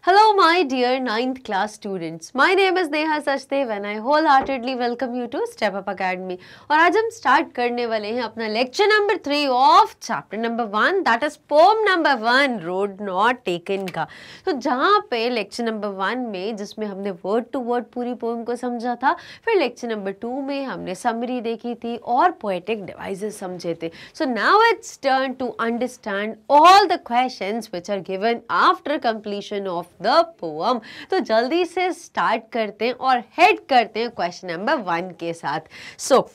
Hello, my dear 9th class students. My name is Neha Sachdev and I wholeheartedly welcome you to Step Up Academy. और आज हम start करने वाले हैं अपना lecture number 3 of chapter number 1 that is poem number 1 road not taken का। तो जहाँ पे लेक्चर नंबर 1 में जिसमें हमने वर्ड टू वर्ड पूरी पोम को समझा था, फिर लेक्चर नंबर 2 में हमने समरी देखी थी और पोएटिक डिवाइसेस समझे थे। So now it's turn to understand all the questions which are given after completion of the poem. तो जल्दी से स्टार्ट करते हैं और हेड करते हैं क्वेश्चन नंबर 1 के साथ। सो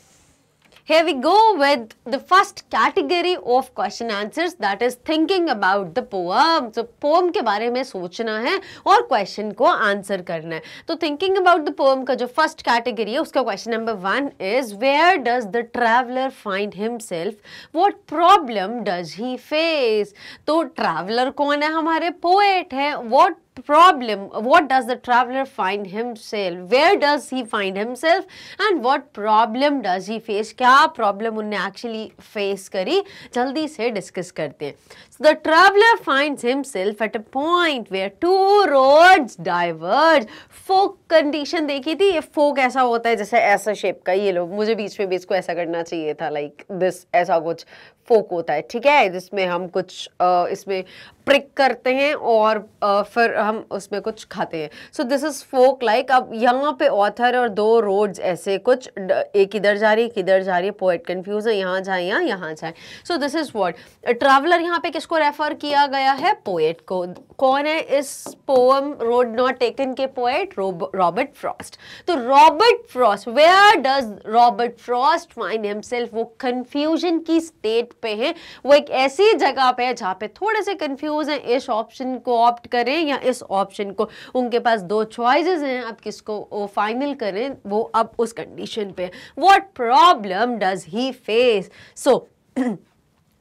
here we go with the first category of question answers, that is thinking about the poem. So poem के बारे में सोचना है और question को आंसर करना है। तो thinking about the poem का जो first category है उसका question number 1 is where does the traveler find himself? What problem does he face? तो traveler कौन है? हमारे poet है। What problem, what does the traveler find himself, where does he find himself and what problem does he face? क्या problem उन्ने actually face करी, जल्दी से discuss करते हैं। So the traveler finds himself at a point where two roads diverge. Folk condition देखी थी, ये folk ऐसा होता है जैसे ऐसा shape का, ये लो मुझे बीच में भी इसको ऐसा करना चाहिए था, like this, ऐसा कुछ फोक होता है, ठीक है, जिसमें हम कुछ इसमें प्रिक करते हैं और फिर हम उसमें कुछ खाते हैं। So this is folk like. अब यहाँ पे ऑथर और दो रोड्स ऐसे कुछ, एक इधर जा रही है, एक इधर जा रही है, पोएट कंफ्यूज है, यहाँ जाए या यहाँ जाए। सो दिस इज व्हाट ट्रैवलर, यहाँ पे किसको रेफर किया गया है? पोएट को। कौन है इस पोएम रोड नॉट टेकन के पोएट? Robert Frost. तो Robert Frost, where does Robert Frost find himself? वो कंफ्यूजन की स्टेट पे है, वो एक ऐसी जगह पे है जहाँ पे थोड़े से कंफ्यूज हैं, इस ऑप्शन को ऑप्ट करें या इस ऑप्शन को। उनके पास दो चॉइसेस हैं, अब किसको फाइनल करें, वो अब उस कंडीशन पे। What problem does he face? So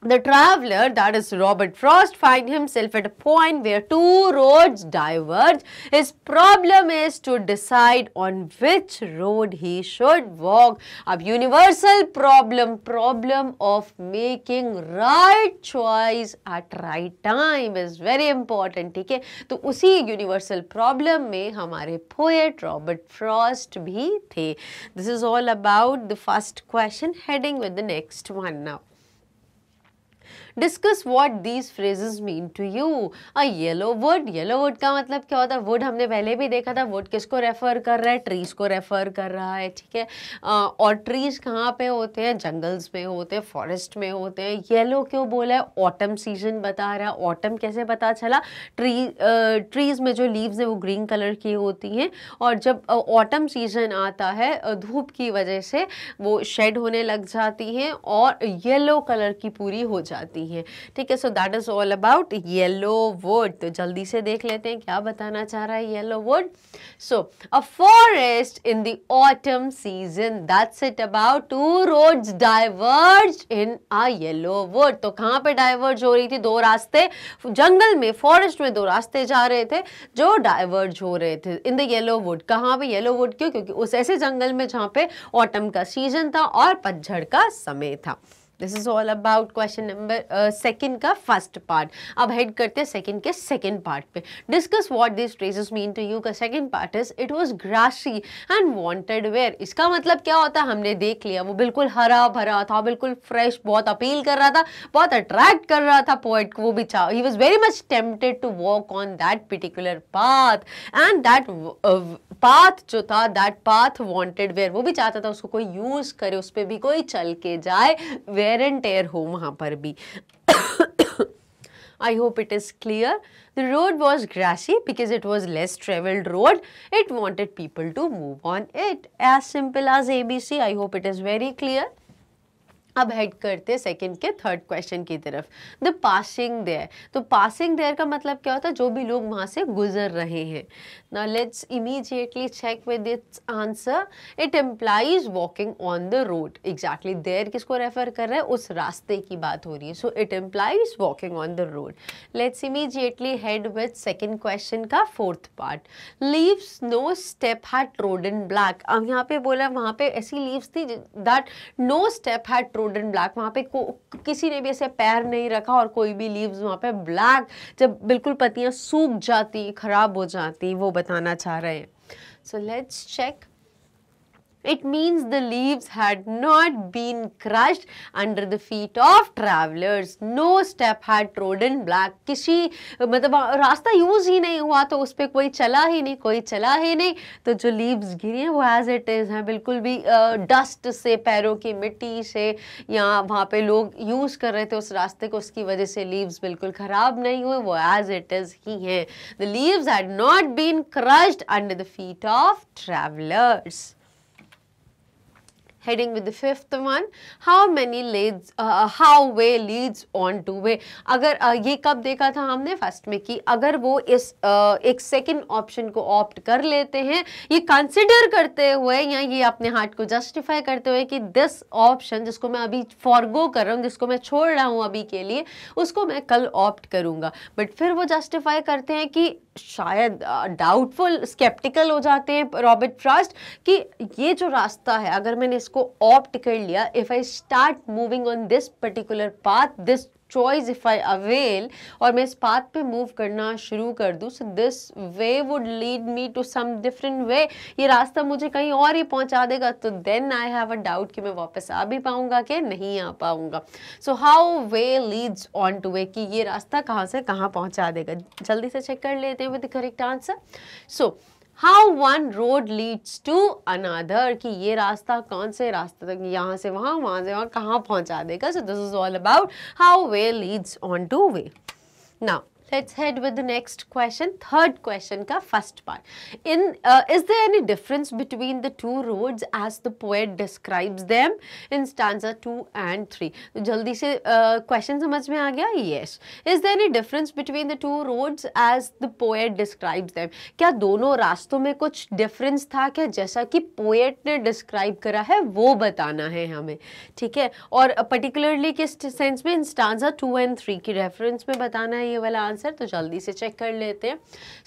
the traveler, that is Robert Frost, find himself at a point where two roads diverge. His problem is to decide on which road he should walk. अब universal problem of making right choice at right time is very important, ठीक है। तो उसी universal problem में हमारे poet Robert Frost भी थे। This is all about the first question, heading with the next one now. Discuss what these phrases mean to you. A yellow wood. Yellow wood का मतलब क्या होता है? wood हमने पहले भी देखा था, wood किसको रेफर कर रहा है? ट्रीज को रेफर कर रहा है, ठीक है। और ट्रीज कहाँ पे होते हैं? जंगल्स में होते हैं, फॉरेस्ट में होते हैं। येलो क्यों बोला है? ऑटम सीजन बता रहा है। ऑटम कैसे पता चला? ट्रीज में जो लीव्स है वो ग्रीन कलर की होती हैं और जब ऑटम सीजन आता है धूप की वजह से वो शेड होने लग जाती हैं और येलो कलर की पूरी हो जाती है, ठीक है। So that is all about yellow wood. तो जल्दी से देख लेते हैं क्या बताना चाह रहा है yellow wood. So a forest in the autumn season, that's it about. Two roads diverge in a yellow wood. तो कहाँ पे डाइवर्ज हो रही थी? दो रास्ते, जंगल में, फॉरेस्ट में दो रास्ते जा रहे थे जो डाइवर्ज हो रहे थे इन द येलो वुड। कहाँ पे येलो वुड? क्यों? क्योंकि उस ऐसे जंगल में जहाँ पे ऑटम का सीजन था और पतझड़ का समय था। This is all about question number second का first part। अब head करते हैं second के second part पे। Discuss what these phrases mean to you का second part is it was grassy and wanted where। इसका मतलब क्या होता है? हमने देख लिया, वो बिल्कुल हरा भरा था, बिल्कुल फ्रेश, बहुत अपील कर रहा था, बहुत अट्रैक्ट कर रहा था पोएट को। वो भी चाह, he was very much tempted to walk on that particular path and that path जो था, that path wanted where, वो भी चाहता था उसको कोई यूज करे, उस पर भी कोई चल के जाए, wear and tear हो वहां पर भी। I hope it is clear. The road was grassy because it was less traveled road. It wanted people to move on it. As simple as ABC. I hope it is very clear. अब head करते हैं second के third question की तरफ। The passing there. तो passing there का मतलब क्या होता है? जो भी लोग वहां से गुजर रहे हैं। Now let's immediately check with its answer. It implies walking on the road. Exactly there किसको रेफर कर रहा है? उस रास्ते की बात हो रही है। So it implies walking on the road. Let's immediately head with second question का fourth part. Leaves no step had trodden black. अब यहाँ पे बोला वहां पे ऐसी लीव्स थी that no step had trodden black, वहाँ पे किसी ने भी ऐसे पैर नहीं रखा और कोई भी लीव्स वहाँ पे ब्लैक, जब बिल्कुल पत्तियाँ सूख जाती, खराब हो जाती, वो बताना चाह रहे हैं. So let's check. It means the leaves had not been crushed under the feet of travelers. No step had trodden black. किसी मतलब रास्ता यूज ही नहीं हुआ, तो उस पर कोई चला ही नहीं, कोई चला ही नहीं. तो जो लीव्स गिरी हैं वो एज इट इज हैं, बिल्कुल भी डस्ट से, पैरों की मिट्टी से, या वहाँ पे लोग यूज कर रहे थे उस रास्ते को, उसकी वजह से लीव्स बिल्कुल खराब नहीं हुए, वो एज इट इज ही हैं. The leaves had not been crushed under the feet of travelers. Heading with the fifth one, how way leads on to way. अगर ये कब देखा था हमने फर्स्ट में कि अगर वो इस एक सेकंड ऑप्शन को ऑप्ट कर लेते हैं, ये कंसिडर करते हुए या ये अपने हार्ट को जस्टिफाई करते हुए कि दिस ऑप्शन जिसको मैं अभी फॉरगो कर रहा हूँ, जिसको मैं छोड़ रहा हूँ अभी के लिए, उसको मैं कल ऑप्ट करूँगा. बट फिर वो जस्टिफाई करते हैं कि शायद डाउटफुल, स्केप्टिकल हो जाते हैं रॉबर्ट फ्रॉस्ट कि ये जो रास्ता है अगर मैंने इसको ऑप्ट कर लिया, if I start moving on this particular path, this choice if I avail, और मैं इस पाथ पे मूव करना शुरू कर दूं, so this way would lead me to some different way, ये रास्ता मुझे कहीं और ही पहुंचा देगा, तो then I have a doubt कि मैं वापस आ भी पाऊंगा कि नहीं आ पाऊंगा. So how way Leeds on two way, कि ये रास्ता कहाँ से कहाँ पहुंचा देगा. जल्दी से चेक कर लेते हैं with the correct answer. So How one road leads to another, कि ये रास्ता कौन से रास्ते तक, यहाँ से वहाँ से वहाँ कहाँ पहुँचा देगा. So this is all about how way leads on to way. Now let's head with the next question. Third question का first part. Is there any difference between the two roads as the poet describes them in stanza 2 and 3? तो जल्दी से question समझ में आ गया? Yes. Is there any difference between the two roads as the poet describes them? क्या दोनों रास्तों में कुछ difference था क्या, जैसा कि poet ने describe करा है वो बताना है हमें, ठीक है. और particularly किस sense में, in stanza 2 and 3 की reference में बताना है ये वाला आंसर. तो जल्दी से चेक कर लेते हैं.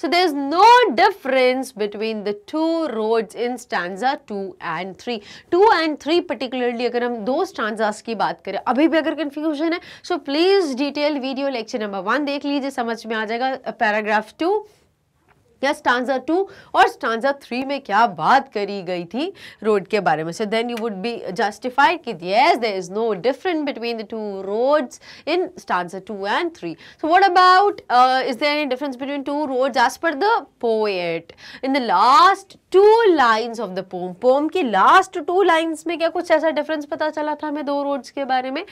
So there is no difference between the two roads in stanza 2 and 3. 2 and 3 particularly अगर हम दो stanzas की बात करें, अभी भी अगर confusion है, so please detail video lecture number 1 देख लीजिए, समझ में आ जाएगा paragraph 2 या स्टांजा 2 और स्टांजा 3 में क्या बात करी गई थी रोड के बारे में. So then you would be justified कि yes there is no difference between the two roads in stanza 2 and 3. So what about is there any difference between two roads as per the poet in the last 2 lines of the poem. Poem की last 2 lines में क्या कुछ ऐसा difference पता चला था हमें दो रोड्स के बारे में?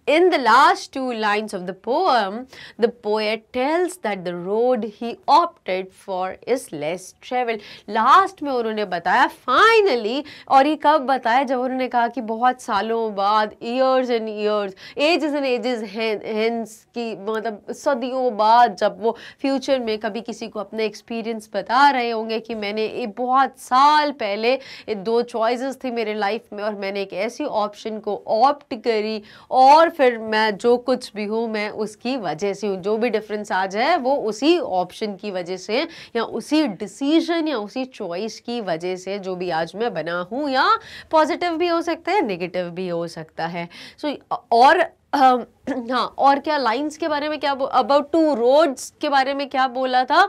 In the last 2 lines of the poem, the poet tells that the road he opted for is less traveled. Last में उन्होंने बताया finally, और ये कब बताया, जब उन्होंने कहा कि बहुत सालों बाद, years and years, ages and ages hence, की मतलब सदियों बाद, जब वो फ्यूचर में कभी किसी को अपने एक्सपीरियंस बता रहे होंगे कि मैंने ये बहुत साल पहले ये 2 चॉइसेस थी मेरे लाइफ में और मैंने एक ऐसी ऑप्शन को ऑप्ट करी और फिर मैं जो कुछ भी हूँ मैं उसकी वजह से हूँ. जो भी डिफरेंस आ जाए वो उसी ऑप्शन की वजह से या उसी डिसीजन या उसी चॉइस की वजह से जो भी आज मैं बना हूँ, या पॉजिटिव भी हो सकता है, नेगेटिव भी हो सकता है. सो और हाँ, और क्या लाइंस के बारे में क्या अबाउट 2 रोड्स के बारे में क्या बोला था.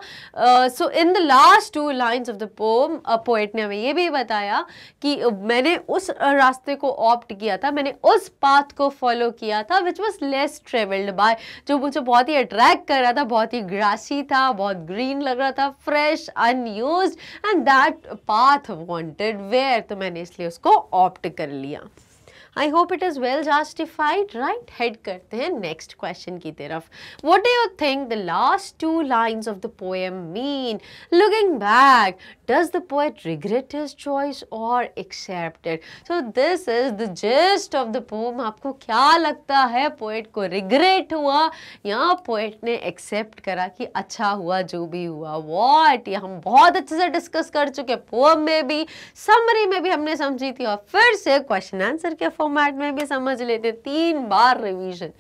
So in the last 2 lines of the poem poet ने हमें ये भी बताया कि मैंने उस रास्ते को ऑप्ट किया था, मैंने उस पाथ को फॉलो किया था which was less travelled by, जो मुझे बहुत ही अट्रैक्ट कर रहा था, बहुत ही ग्रासी था, बहुत ग्रीन लग रहा था, fresh, unused, and that path wanted wear, तो मैंने इसलिए उसको ऑप्ट कर लिया. I hope it is well justified, right? Head करते हैं next question की तरफ. What do you think the last 2 lines of the poem mean? Looking back, does the poet regret his choice or accept it? So this is the gist of the poem. आपको क्या लगता है, poet को regret हुआ या poet ने accept करा कि अच्छा हुआ जो भी हुआ? What? ये हम बहुत अच्छे से डिस्कस कर चुके, poem में भी, summary में भी हमने समझी थी, और फिर से question answer के फॉर्मेट में भी समझ लेते, 3 बार revision.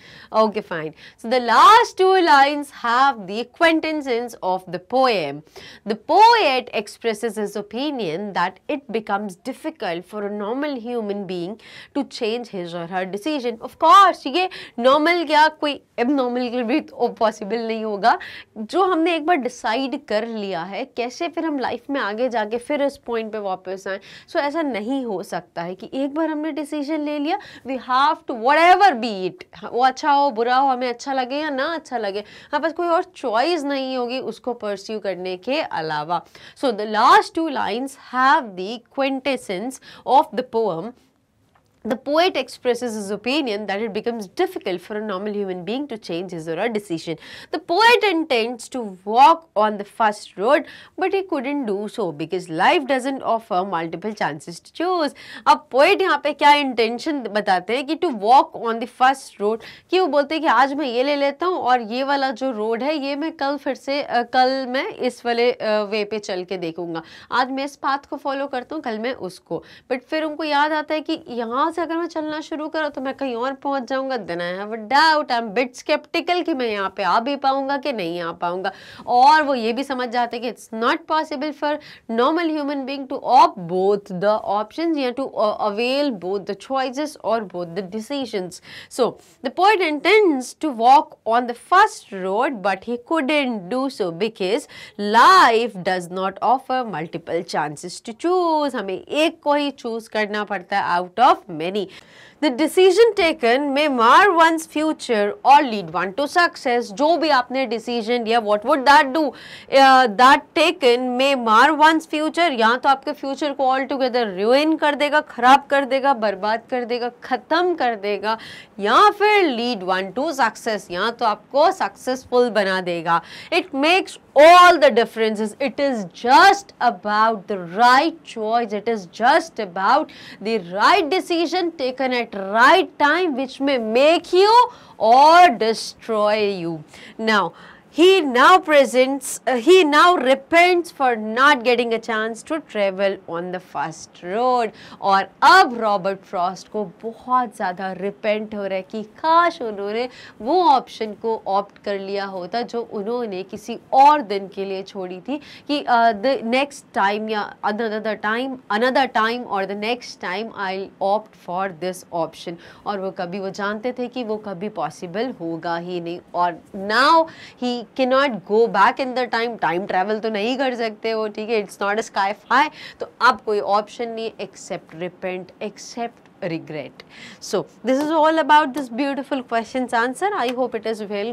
Okay fine. So the last 2 lines have the quintessence of the poem. The poet expresses his opinion that it becomes difficult for a normal human being to change his or her decision. Of course, ये normal क्या कोई abnormal के लिए भी possible नहीं होगा. जो हमने एक बार डिसाइड कर लिया है, कैसे फिर हम लाइफ में आगे जाके फिर इस पॉइंट पे वापस आए. सो ऐसा नहीं हो सकता है कि एक बार हमने डिसीजन ले लिया, we have to whatever be it, वो अच्छा हो बुरा हो, हमें अच्छा लगे या ना अच्छा लगे, हमारे पास कोई और चॉइस नहीं होगी उसको परस्यू करने के अलावा. सो the last 2 lines have the quintessence of the poem. The poet expresses his opinion that it becomes difficult for a normal human being to change his or her decision. The poet intends to walk on the first road, but he couldn't do so because life doesn't offer multiple chances to choose. अब poet यहाँ पे क्या intention बताते हैं कि to walk on the first road, कि वो बोलते हैं कि आज मैं ये ले लेता हूँ और ये वाला जो रोड है ये मैं कल फिर से कल मैं इस वाले वे पे चल के देखूंगा. आज मैं इस पाथ को फॉलो करता हूँ, कल मैं उसको. बट फिर उनको याद आता है कि यहाँ से अगर मैं चलना शुरू करूं तो मैं कहीं और पहुंच जाऊंगा. Then I have a doubt, I am bit skeptical कि मैं यहाँ पे आ भी पाऊंगा कि नहीं आ पाऊंगा. और वो ये भी समझ जाते हैं कि it's not possible for normal human being to opt both the options या to avail both the choices और both the decisions. So the poet intends to walk on the first road but he couldn't do so because life does not offer multiple chances to choose. हमें एक को ही choose करना पड़ता है out of many. The decision taken may mar one's future or lead one to success. जो भी आपने decision लिया, what would that do? That taken may mar one's future. या तो आपके future को all together ruin कर देगा, खराब कर देगा, बर्बाद कर देगा, खत्म कर देगा, या फिर lead one to success. या तो आपको successful बना देगा. It makes all the differences. It is just about the right choice. It is just about the right decision taken at right time, which may make you or destroy you. Now he now repents for not getting a chance to travel on the first road. और अब Robert Frost को बहुत ज़्यादा repent हो रहा है कि काश उन्होंने वो ऑप्शन को ऑप्ट कर लिया होता जो उन्होंने किसी और दिन के लिए छोड़ी थी, कि द नेक्स्ट टाइम या अनदर टाइम और the next time I opt for this option. और वो वो जानते थे कि वो कभी पॉसिबल होगा ही नहीं. और now he cannot go back in the time travel तो नहीं कर सकते हो, ठीक है, it's not a sci-fi. तो अब कोई ऑप्शन नहीं except repent, except regret. So this is all about this beautiful questions answer. I hope it is well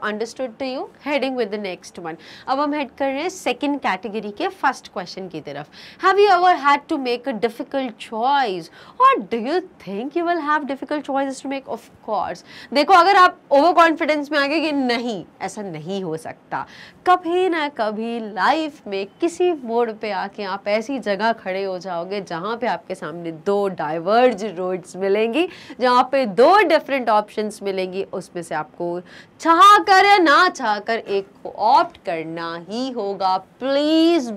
understood to you. Heading with the next one. अब हम head कर रहे हैं second category के first question की तरफ. Have you ever had to make a difficult choice, or do you think you will have difficult choices to make? Of course. देखो, अगर आप over confidence में आ गए कि नहीं, ऐसा नहीं हो सकता, कभी ना कभी लाइफ में किसी मोड़ पे आके आप ऐसी जगह खड़े हो जाओगे जहाँ पे आपके सामने 2 डाइवर्ज रोड्स मिलेंगी, जहाँ पे 2 डिफरेंट ऑप्शंस मिलेंगी. उसमें से आपको चाह कर या ना चाह कर एक को ऑप्ट करना ही होगा. प्लीज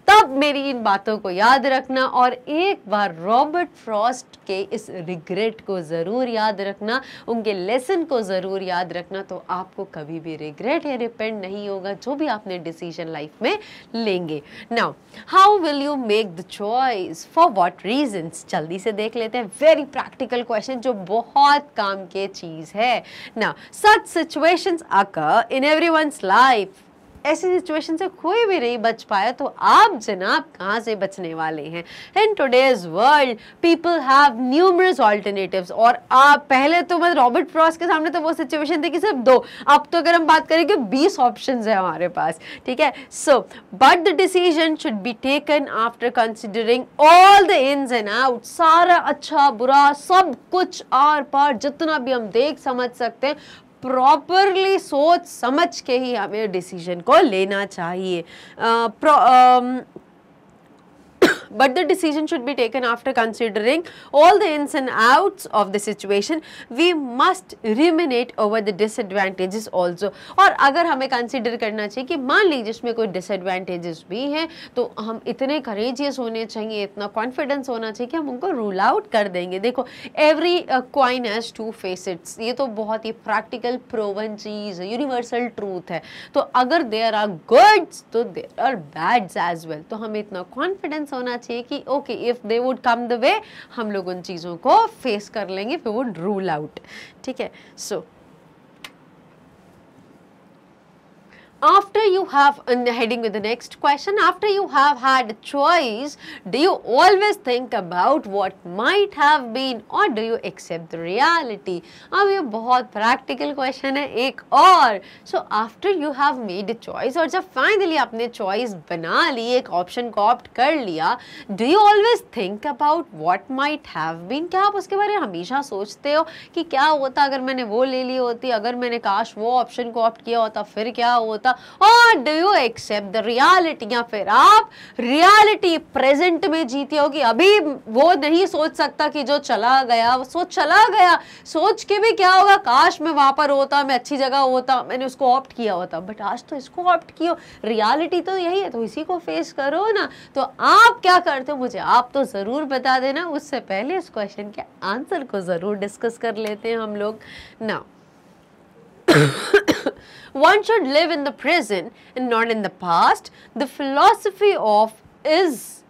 तब मेरी इन बातों को याद रखना और एक बार रॉबर्ट फ्रॉस्ट के इस रिग्रेट को ज़रूर याद रखना, उनके लेसन को ज़रूर याद रखना. तो आपको कभी भी रिग्रेट या रिपेंट नहीं होगा जो भी आपने डिसीजन लाइफ में लेंगे. Now how will you make the choice, for what reasons? जल्दी से देख लेते हैं. वेरी प्रैक्टिकल क्वेश्चन जो बहुत काम के चीज़ है. नाउ सच सिचुएशंस अकर इन एवरीवन्स लाइफ. ऐसी सिचुएशन से कोई भी नहीं बच पाया, तो आप जनाब कहाँ से बचने वाले हैं? In today's world people have numerous alternatives. और आप पहले तो मतलब रॉबर्ट फ्रॉस्ट के सामने तो वो सिचुएशन थी कि सिर्फ 2, अब तो अगर हम बात करें कि 20 ऑप्शंस है हमारे पास, ठीक है. So but the decision should be taken after considering all the ins and out. सारा अच्छा बुरा सब कुछ आर पार जितना भी हम देख समझ सकते हैं, प्रॉपरली सोच समझ के ही हमें डिसीजन को लेना चाहिए. but the decision should be taken after considering all the ins and outs of the situation. We must ruminate over the disadvantages also. और अगर हमें कंसिडर करना चाहिए कि मान लीजिए इसमें कोई डिसएडवांटेजेस भी हैं, तो हम इतने करेजियस होने चाहिए, इतना कॉन्फिडेंस होना चाहिए कि हम उनको रूल आउट कर देंगे. देखो, every coin has two facets, ये तो बहुत ही प्रैक्टिकल प्रूवन चीज, यूनिवर्सल ट्रूथ है. तो अगर देयर आर गुड्स तो there are bads as well. तो हमें इतना कॉन्फिडेंस होना चाहिए कि okay, if they would come the way, हम लोग उन चीज़ों को फेस कर लेंगे, वी वुड रूल आउट. ठीक है. सो after you have, heading with the next question, after you have had a choice, do you always think about what might have been or do you accept the reality? अब ये बहुत practical question है एक और. So after you have made a choice, और जब finally आपने choice बना ली, एक option को opt कर लिया, do you always think about what might have been? क्या आप उसके बारे में हमेशा सोचते हो कि क्या होता अगर मैंने वो ले ली होती, अगर मैंने काश वो option को opt किया होता फिर क्या होता? और do you accept the reality, या फिर आप रियलिटी प्रेजेंट में जीते हो कि अभी वो नहीं सोच सकता कि जो चला गया वो चला गया, सोच के भी क्या होगा, काश मैं वहां पर होता, मैं अच्छी जगह होता, मैंने उसको ऑप्ट किया होता, बट आज तो इसको ऑप्ट किया. रियलिटी तो यही है, तो इसी को फेस करो ना. तो आप क्या करते हो मुझे आप तो जरूर बता देना. उससे पहले इस क्वेश्चन के आंसर को जरूर डिस्कस कर लेते हैं हम लोग. Now one should live in the present and not in the past. The philosophy of is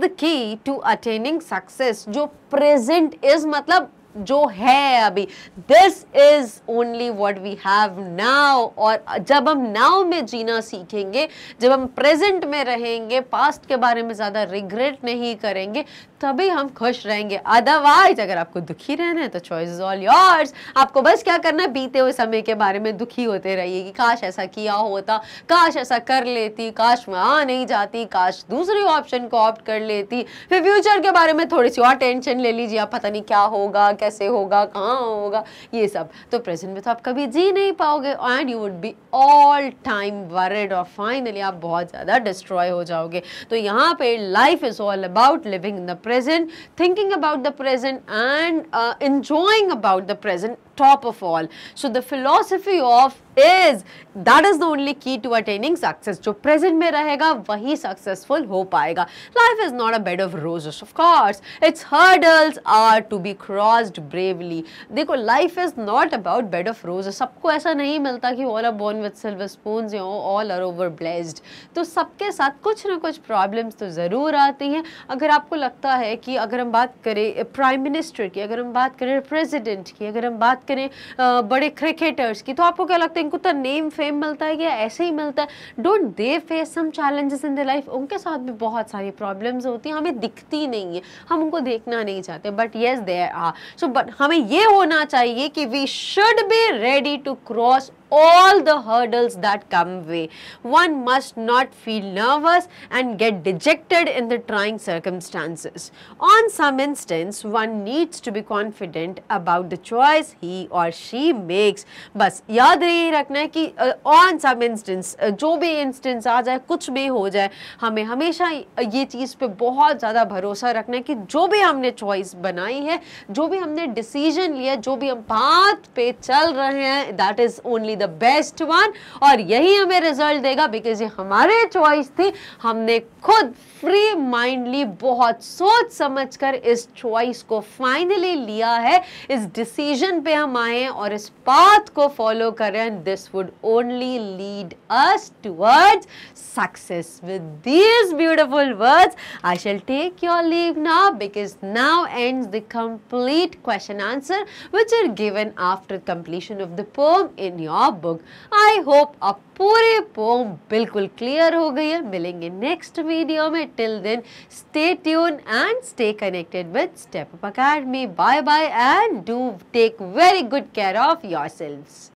the key to attaining success. जो present is मतलब जो है अभी, this is only what we have now. और जब हम नाउ में जीना सीखेंगे, जब हम प्रेजेंट में रहेंगे, पास्ट के बारे में ज़्यादा रिग्रेट नहीं करेंगे, तभी हम खुश रहेंगे. अदरवाइज अगर आपको दुखी रहना है तो चॉइस इज ऑल योर्स. आपको बस क्या करना है, बीते हुए समय के बारे में दुखी होते रहिए कि काश ऐसा किया होता, काश ऐसा कर लेती, काश मैं आ नहीं जाती, काश दूसरी ऑप्शन को ऑप्ट कर लेती. फिर फ्यूचर के बारे में थोड़ी सी और टेंशन ले लीजिए, आप पता नहीं क्या होगा, कैसे होगा, कहाँ होगा, ये सब. तो प्रेजेंट में तो आप कभी जी नहीं पाओगे and you would be all time worried और फाइनली आप बहुत ज़्यादा डिस्ट्रॉय हो जाओगे. तो यहाँ पे life is all about living in the present, thinking about the present and enjoying about the present top of all. So the philosophy of is that is the only key to attaining success. जो present में रहेगा वही successful हो पाएगा. Life is not a bed of roses, of course. Its hurdles are to be crossed bravely. देखो, life is not about bed of roses. सबको ऐसा नहीं मिलता कि all are born with silver spoons, you know, all are over blessed. तो सबके साथ कुछ ना कुछ problems तो ज़रूर आती हैं. अगर आपको लगता है कि अगर हम बात करें प्राइम मिनिस्टर की, अगर हम बात करें प्रेसिडेंट की, अगर हम बात करें बड़े क्रिकेटर्स की, तो आपको क्या लगता है इनको तो नेम फेम मिलता है, क्या ऐसे ही मिलता है? Don't they face some challenges in the life? उनके साथ भी बहुत सारी प्रॉब्लम्स होती हैं, हमें दिखती नहीं है, हम उनको देखना नहीं चाहते, but yes there are. So but हमें ये होना चाहिए कि we should be ready to cross all the hurdles that come way. One must not feel nervous and get dejected in the trying circumstances. On some instance, one needs to be confident about the choice he or she makes. बस याद यही रखना है कि on some instance, जो भी instance आ जाए, कुछ भी हो जाए, हमें हमेशा ये चीज़ पे बहुत ज़्यादा भरोसा रखना है कि जो भी हमने choice बनाई है, जो भी हमने decision लिया, जो भी हम path पे चल रहे हैं, that is only the best one, और यही हमें रिजल्ट देगा, बिकॉज ये हमारे चॉइस थी. हमने खुद फ्री माइंडली बहुत सोच समझकर इस चॉइस को फाइनली लिया है, इस डिसीजन पे हम आए हैं और इस पाथ को फॉलो कर रहे हैं. This would only lead us towards success. With these beautiful words I shall take your leave now, because now ends the complete question answer which are given after completion of the poem in your book. I hope अब पूरी poem बिल्कुल clear हो गई है. मिलेंगे next video में. Till then stay tune and stay connected with step up academy. Bye bye and do take very good care of yourselves.